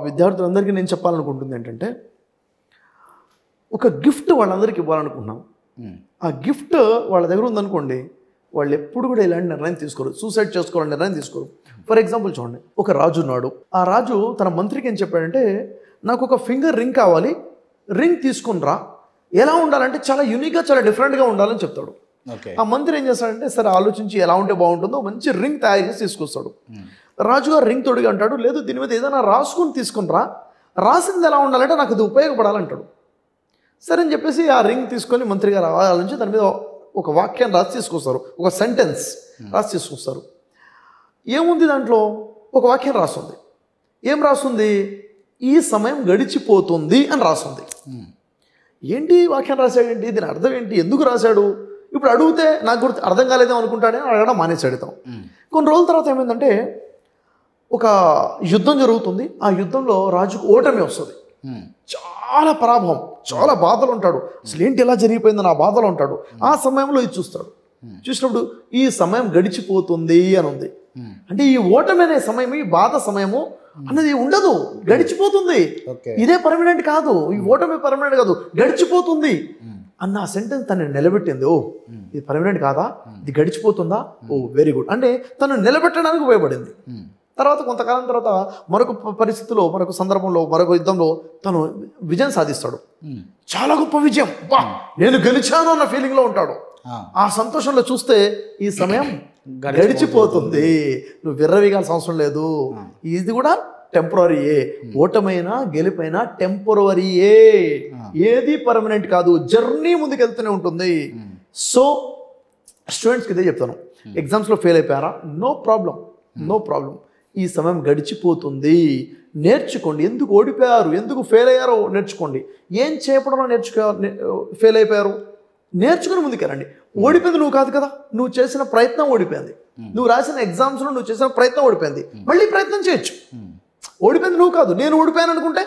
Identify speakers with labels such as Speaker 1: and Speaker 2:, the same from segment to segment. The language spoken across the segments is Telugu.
Speaker 1: విద్యార్థులందరికీ నేను చెప్పాలనుకుంటుంది ఏంటంటే, ఒక గిఫ్ట్ వాళ్ళందరికీ ఇవ్వాలనుకుంటున్నాం. ఆ గిఫ్ట్ వాళ్ళ దగ్గర ఉందనుకోండి, వాళ్ళు ఎప్పుడు కూడా ఇలాంటి నిర్ణయం తీసుకోరు, సూసైడ్ చేసుకోవాలని నిర్ణయం తీసుకోరు. ఫర్ ఎగ్జాంపుల్ చూడండి, ఒక రాజు ఉన్నాడు. ఆ రాజు తన మంత్రికి ఏం చెప్పాడంటే, నాకు ఒక ఫింగర్ రింగ్ కావాలి, రింగ్ తీసుకుని రా, ఎలా ఉండాలంటే చాలా యూనిక్గా చాలా డిఫరెంట్గా ఉండాలని చెప్తాడు. ఆ మంత్రి ఏం చేస్తాడంటే, సరే ఆలోచించి ఎలా ఉంటే బాగుంటుందో మంచి రింగ్ తయారు చేసి తీసుకొస్తాడు. రాజుగారు రింగ్ తొడిగి అంటాడు, లేదు దీని మీద ఏదైనా రాసుకుని తీసుకుని రా, రాసింది ఎలా ఉండాలంటే నాకు అది ఉపయోగపడాలంటాడు. సరే అని చెప్పేసి ఆ రింగ్ తీసుకొని మంత్రి గారు ఆలోచించి దాని మీద ఒక వాక్యాన్ని రాసి తీసుకొస్తారు, ఒక సెంటెన్స్ రాసి తీసుకొస్తారు. ఏముంది దాంట్లో? ఒక వాక్యం రాస్తుంది. ఏం రాస్తుంది? ఈ సమయం గడిచిపోతుంది అని రాస్తుంది. ఏంటి వాక్యం రాశాడేంటి, దీని అర్థం ఏంటి, ఎందుకు రాశాడు? ఇప్పుడు అడిగితే నాకు గుర్తు అర్థం కాలేదేమో అనుకుంటాడే, అడగడం మానేసి అడుగుతాం. కొన్ని రోజుల తర్వాత ఏమైందంటే, ఒక యుద్ధం జరుగుతుంది. ఆ యుద్ధంలో రాజుకు ఓటమి వస్తుంది. చాలా పరాభవం, చాలా బాధలు ఉంటాడు. అసలు ఏంటి ఎలా జరిగిపోయిందని ఆ బాధలో ఉంటాడు. ఆ సమయంలో ఇది చూస్తాడు. చూసినప్పుడు ఈ సమయం గడిచిపోతుంది అని ఉంది. అంటే ఈ ఓటమి అనే సమయం, ఈ బాధ సమయము అనేది ఉండదు, గడిచిపోతుంది. ఇదే పర్మనెంట్ కాదు, ఈ ఓటమి పర్మనెంట్ కాదు, గడిచిపోతుంది అన్న ఆ సెంటెన్స్ తను నిలబెట్టింది. ఓ ఇది పర్మనెంట్ కాదా, ఇది గడిచిపోతుందా, ఓ వెరీ గుడ్ అంటే తను నిలబెట్టడానికి ఉపయోగపడింది. తర్వాత కొంతకాలం తర్వాత మరొక పరిస్థితిలో, మరొక సందర్భంలో, మరొక యుద్ధంలో తను విజయం సాధిస్తాడు. చాలా గొప్ప విజయం, బా నేను గెలిచాను అన్న ఫీలింగ్లో ఉంటాడు. ఆ సంతోషంలో చూస్తే ఈ సమయం గడిచిపోతుంది, నువ్వు విర్రవీగాల్సిన అవసరం లేదు, ఇది కూడా టెంపరరీయే, ఓటమైనా గెలిపైనా టెంపరరీయే, ఏది పర్మనెంట్ కాదు, జర్నీ ముందుకెళ్తూనే ఉంటుంది. సో స్టూడెంట్స్కి ఇదే చెప్తాను, ఎగ్జామ్స్లో ఫెయిల్ అయిపోయారా, నో ప్రాబ్లం, నో ప్రాబ్లం, ఈ సమయం గడిచిపోతుంది, నేర్చుకోండి. ఎందుకు ఓడిపోయారు, ఎందుకు ఫెయిల్ అయ్యారో నేర్చుకోండి. ఏం చేయడంలో ఫెయిల్ అయిపోయారు, నేర్చుకుని ముందుకెళ్ళండి. ఓడిపోయింది నువ్వు కాదు కదా, నువ్వు చేసిన ప్రయత్నం ఓడిపోయింది, నువ్వు రాసిన ఎగ్జామ్స్లో నువ్వు చేసిన ప్రయత్నం ఓడిపోయింది, మళ్ళీ ప్రయత్నం చేయొచ్చు. ఓడిపోయింది నువ్వు కాదు, నేను ఓడిపోయాను అనుకుంటే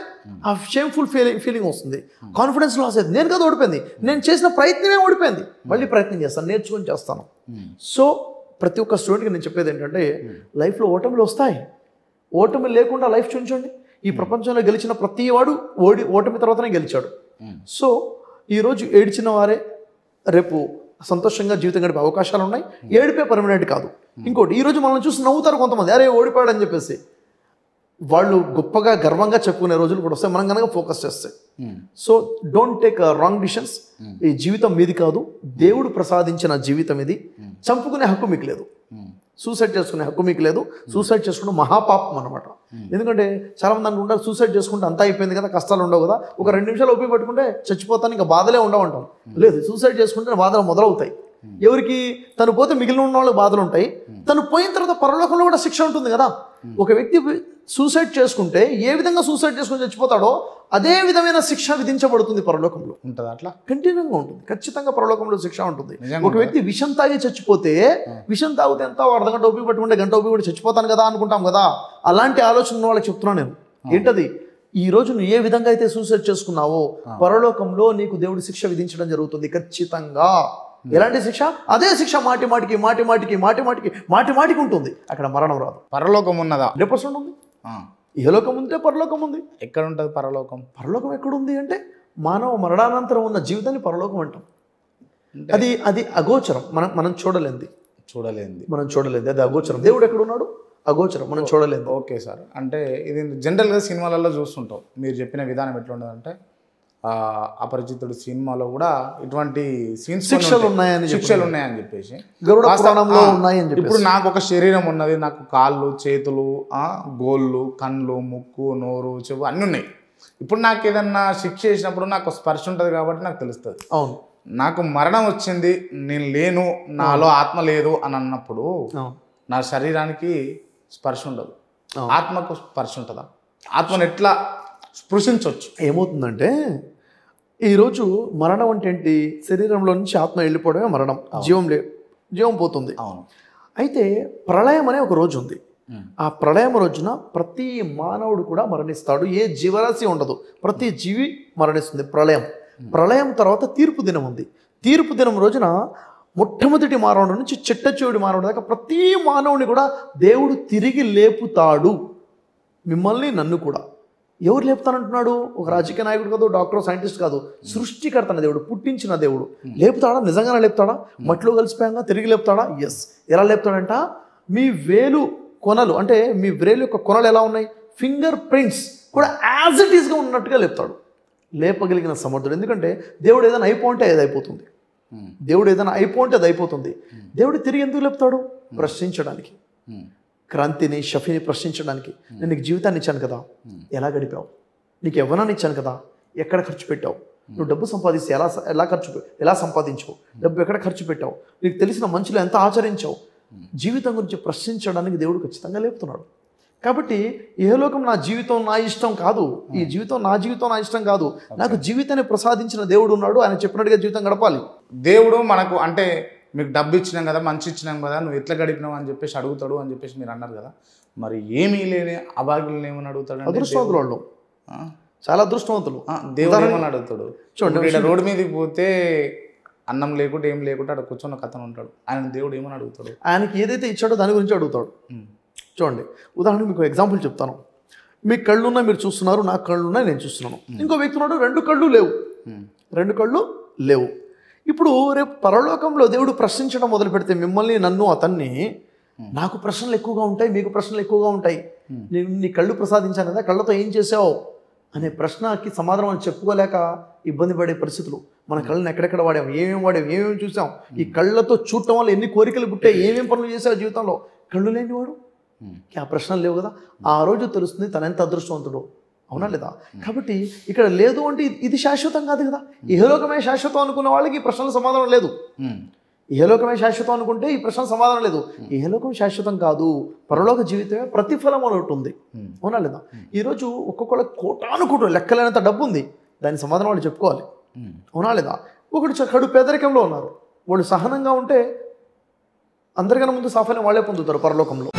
Speaker 1: ఆ షేమ్ఫుల్ ఫీలింగ్ వస్తుంది, కాన్ఫిడెన్స్ లాస్ అవుతుంది. నేను కాదు ఓడిపోయింది, నేను చేసిన ప్రయత్నమే ఓడిపోయింది, మళ్ళీ ప్రయత్నం చేస్తాను, నేర్చుకొని చేస్తాను. సో ప్రతి ఒక్క స్టూడెంట్కి నేను చెప్పేది ఏంటంటే, లైఫ్లో ఓటమిలు వస్తాయి, ఓటమి లేకుండా లైఫ్ చూంచండి. ఈ ప్రపంచంలో గెలిచిన ప్రతి వాడు ఓటమి తర్వాతనే గెలిచాడు. సో ఈరోజు ఏడ్చిన వారే రేపు సంతోషంగా జీవితం గడిపే అవకాశాలు ఉన్నాయి. ఏడిపే పర్మనెంట్ కాదు. ఇంకోటి, ఈరోజు మనల్ని చూసి నవ్వుతారు కొంతమంది, అరే ఓడిపోయాడు అని చెప్పేసి. వాళ్ళు గొప్పగా గర్వంగా చెప్పుకునే రోజులు కూడా వస్తాయి మనం కనుక ఫోకస్ చేస్తే. So don't take wrong decisions. ఈ జీవితం మీది కాదు, దేవుడు ప్రసాదించిన జీవితం ఇది. చంపుకునే హక్కు మీకు లేదు, సూసైడ్ చేసుకునే హక్కు మీకు లేదు. సూసైడ్ చేసుకుంటే మహాపాపం అనమాట. ఎందుకంటే చాలామంది అనుకుంటారు సూసైడ్ చేసుకుంటే అంతా అయిపోయింది కదా, కష్టాలు ఉండవు కదా, ఒక 2 నిమిషాలు ఓపిక పట్టుకుంటే చచ్చిపోతాను, ఇంకా బాధలే ఉండవంటాం. లేదు, సూసైడ్ చేసుకుంటే బాధలు మొదలవుతాయి. ఎవరికి? తను పోతే మిగిలిన ఉన్న వాళ్ళకి బాధలు ఉంటాయి, తను పోయిన తర్వాత పరలోకంలో కూడా శిక్ష ఉంటుంది కదా. ఒక వ్యక్తి సూసైడ్ చేసుకుంటే ఏ విధంగా సూసైడ్ చేసుకుని చచ్చిపోతాడో అదే విధమైన శిక్ష విధించబడుతుంది పరలోకంలో. ఉంటుంది, అట్లా కంటిన్యూగా ఉంటుంది. ఖచ్చితంగా పరలోకంలో శిక్ష ఉంటుంది. ఒక వ్యక్తి విషం తాగి చచ్చిపోతే, విషం తాగితే ఎంత అర్ధగంట ఓపిక పట్టుకుంటే గంట ఓపిక కూడా చచ్చిపోతాను కదా అనుకుంటాం కదా, అలాంటి ఆలోచన ఉన్న వాళ్ళకి చెప్తున్నాను నేను. ఏంటది? ఈ రోజు నువ్వు ఏ విధంగా అయితే సూసైడ్ చేసుకున్నావో పరలోకంలో నీకు దేవుడు శిక్ష విధించడం జరుగుతుంది ఖచ్చితంగా. ఎలాంటి శిక్ష? అదే శిక్ష మాటి మాటికి ఉంటుంది. అక్కడ మరణం రాదు.
Speaker 2: పరలోకం ఉన్నదా?
Speaker 1: 100% ఉంది. ఏ లోకం ఉంటే పరలోకం ఉంది.
Speaker 2: ఎక్కడ ఉంటుంది పరలోకం?
Speaker 1: పరలోకం ఎక్కడుంది అంటే మానవ మరణానంతరం ఉన్న జీవితాన్ని పరలోకం అంటాం. అది అగోచరం, మనం చూడలేంది. అది అగోచరం. దేవుడు ఎక్కడ ఉన్నాడు? అగోచరం, మనం చూడలేదు.
Speaker 2: ఓకే సార్, అంటే ఇది జనరల్గా సినిమాలలో చూస్తుంటాం. మీరు చెప్పిన విధానం ఎట్లా ఉండదంటే, అపరిచితుడు సినిమాలో కూడా ఇటువంటి
Speaker 1: శిక్షలు ఉన్నాయని
Speaker 2: చెప్పేసి
Speaker 1: ఇప్పుడు
Speaker 2: నాకు ఒక శరీరం ఉన్నది, నాకు కాళ్ళు, చేతులు, గోళ్ళు, కళ్ళు, ముక్కు, నోరు, చెవు అన్నీ ఉన్నాయి. ఇప్పుడు నాకు ఏదన్నా శిక్ష చేసినప్పుడు నాకు స్పర్శ ఉంటుంది కాబట్టి నాకు తెలుస్తుంది.
Speaker 1: అవును,
Speaker 2: నాకు మరణం వచ్చింది, నేను లేను, నాలో ఆత్మ లేదు అని అన్నప్పుడు నా శరీరానికి స్పర్శ ఉండదు, ఆత్మకు స్పర్శ ఉంటుందా? ఆత్మను ఎట్లా స్పృశించవచ్చు?
Speaker 1: ఏమవుతుందంటే, ఈరోజు మరణం అంటే ఏంటి? శరీరంలో నుంచి ఆత్మ వెళ్ళిపోవడమే మరణం, జీవం పోతుంది.
Speaker 2: అవును.
Speaker 1: అయితే ప్రళయం అనే ఒక రోజు ఉంది. ఆ ప్రళయం రోజున ప్రతి మానవుడు కూడా మరణిస్తాడు. ఏ జీవరాశి ఉండదు, ప్రతి జీవి మరణిస్తుంది. ప్రళయం తర్వాత తీర్పు దినం ఉంది. తీర్పు దినం రోజున మొట్టమొదటి మానవుడి నుంచి చిట్ట చివరి మానవుడి దాకా ప్రతి మానవుని కూడా దేవుడు తిరిగి లేపుతాడు. మిమ్మల్ని నన్ను కూడా. ఎవరు లేపుతానంటున్నాడు? ఒక రాజకీయ నాయకుడు కాదు, డాక్టర్, సైంటిస్ట్ కాదు, సృష్టికర్త అనే దేవుడు, పుట్టించిన దేవుడు. లేపుతాడా? నిజంగానే లేపుతాడా? మట్టిలో కలిసిపోయాక తిరిగి లేపుతాడా? ఎస్. ఎలా లేపుతాడంట? మీ వేలు కొనలు, అంటే మీ వేలు యొక్క కొనలు ఎలా ఉన్నాయి, ఫింగర్ ప్రింట్స్ కూడా యాజ్ ఇట్ ఈస్గా ఉన్నట్టుగా లేపుతాడు. లేపగలిగిన సమర్థుడు. ఎందుకంటే దేవుడు ఏదైనా అయిపోతే అది అయిపోతుంది. దేవుడు ఏదైనా అయిపోతే అది అయిపోతుంది. దేవుడు తిరిగి ఎందుకు లేపుతాడు? ప్రశ్నించడానికి. క్రాంతిని, షఫీని ప్రశ్నించడానికి. నేను నీకు జీవితాన్ని ఇచ్చాను కదా, ఎలా గడిపావు? నీకు యవ్వనాన్ని ఇచ్చాను కదా, ఎక్కడ ఖర్చు పెట్టావు? నువ్వు డబ్బు సంపాదిస్తే ఎలా సంపాదించావు? డబ్బు ఎక్కడ ఖర్చు పెట్టావు? నీకు తెలిసిన మంచులో ఎంత ఆచరించావు? జీవితం గురించి ప్రశ్నించడానికి దేవుడు ఖచ్చితంగా లేపుతున్నాడు. కాబట్టి ఏలోకం నా జీవితం నా ఇష్టం కాదు, ఈ జీవితం నా ఇష్టం కాదు, నాకు జీవితాన్ని ప్రసాదించిన దేవుడు ఉన్నాడు, ఆయన చెప్పినట్టుగా జీవితం గడపాలి.
Speaker 2: దేవుడు మనకు అంటే మీకు డబ్బు ఇచ్చినాం కదా, మంచి ఇచ్చినాం కదా, నువ్వు ఎట్లా గడిపినావు అని చెప్పేసి అడుగుతాడు అని చెప్పేసి మీరు అన్నారు కదా. మరి ఏమీ లేని అభాగ్యులను ఏమని అడుగుతాడు?
Speaker 1: అదృష్టవంతులు వాళ్ళు, చాలా అదృష్టవంతులు.
Speaker 2: దేవుడు ఏమని అడుగుతాడు? చూడండి, రోడ్డు మీదకి పోతే అన్నం లేకుండా ఏం లేకుండా అక్కడ కూర్చొని కథను ఉంటాడు. ఆయన దేవుడు ఏమని అడుగుతాడు?
Speaker 1: ఆయనకి ఏదైతే ఇచ్చాడో దాని గురించి అడుగుతాడు. చూడండి, ఉదాహరణకు మీకు ఎగ్జాంపుల్ చెప్తాను. మీ కళ్ళున్నా మీరు చూస్తున్నారు, నాకు కళ్ళున్నాయి నేను చూస్తున్నాను. ఇంకో వ్యక్తి ఉన్నాడు, 2 కళ్ళు లేవు. ఇప్పుడు రేపు పరలోకంలో దేవుడు ప్రశ్నించడం మొదలు పెడితే మిమ్మల్ని, నన్ను, అతన్ని, నాకు ప్రశ్నలు ఎక్కువగా ఉంటాయి, మీకు ప్రశ్నలు ఎక్కువగా ఉంటాయి. నేను నీ కళ్ళు ప్రసాదించాను కదా, కళ్ళతో ఏం చేసావు అనే ప్రశ్నకి సమాధానం చెప్పుకోలేక ఇబ్బంది పడే పరిస్థితులు. మన కళ్ళని ఎక్కడెక్కడ వాడాం, ఏమేమి చూసాం, ఈ కళ్ళతో చూడటం వల్ల ఎన్ని కోరికలు పుట్టాయి, ఏమేమి పనులు చేసావు జీవితంలో. కళ్ళు లేనివాడు ఆ ప్రశ్నలు లేవు కదా. ఆ రోజు తెలుస్తుంది తన ఎంత అదృష్టవంతుడు. అవునా లేదా? కాబట్టి ఇక్కడ లేదు అంటే ఇది శాశ్వతం కాదు కదా. ఇహలోకమే శాశ్వతం అనుకున్న వాళ్ళకి ఈ ప్రశ్నల సమాధానం లేదు. ఇహలోకమే శాశ్వతం అనుకుంటే ఈ ప్రశ్న సమాధానం లేదు. ఇహలోకం శాశ్వతం కాదు, పరలోక జీవితమే ప్రతిఫలం అని ఒకటి ఉంది. అవునా లేదా? ఈరోజు ఒక్కొక్కళ్ళ కోటానుకోటు లెక్కలేనంత డబ్బు ఉంది, దాని సమాధానం వాళ్ళు చెప్పుకోవాలి. అవునా లేదా? ఒకటి కడు పేదరికంలో ఉన్నారు, వాళ్ళు సహనంగా ఉంటే అందరికన్నా ముందు సాఫల్యం వాళ్ళే పొందుతారు పరలోకంలో.